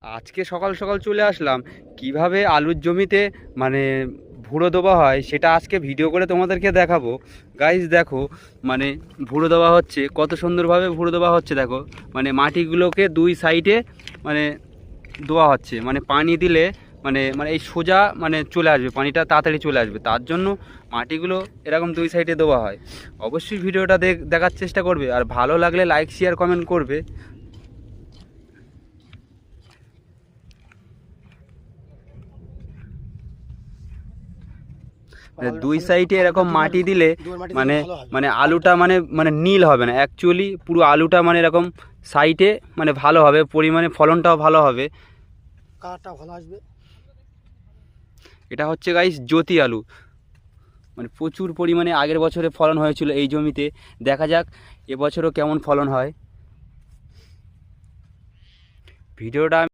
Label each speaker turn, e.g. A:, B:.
A: আজকে সকাল সকাল চলে আসলাম কিভাবে আলুর জমিতে মানে ভুড়ো দেওয়া হয় সেটা আজকে ভিডিও করে তোমাদেরকে দেখাবো। গাইস দেখো, মানে ভুড়ো দেওয়া হচ্ছে, কত সুন্দরভাবে ভুড়ো দেওয়া হচ্ছে। দেখো মানে মাটিগুলোকে দুই সাইডে মানে দেওয়া হচ্ছে, মানে পানি দিলে মানে মানে এই সোজা মানে চলে আসবে, পানিটা তাড়াতাড়ি চলে আসবে, তার জন্য মাটিগুলো এরকম দুই সাইডে দেওয়া হয়। অবশ্যই ভিডিওটা দেখার চেষ্টা করবে, আর ভালো লাগলে লাইক শেয়ার কমেন্ট করবে। মানে দুই সাইডে এরকম মাটি দিলে মানে মানে আলুটা মানে মানে নীল হবে না, অ্যাকচুয়ালি পুরো আলুটা মানে এরকম সাইডে মানে ভালো হবে, পরিমাণে ফলনটাও ভালো হবে,
B: কালারটাও ভালো আসবে।
A: এটা হচ্ছে গাইস জ্যোতি আলু। মানে প্রচুর পরিমাণে আগের বছরে ফলন হয়েছিল এই জমিতে, দেখা যাক এবছরও কেমন ফলন হয়। ভিডিওটা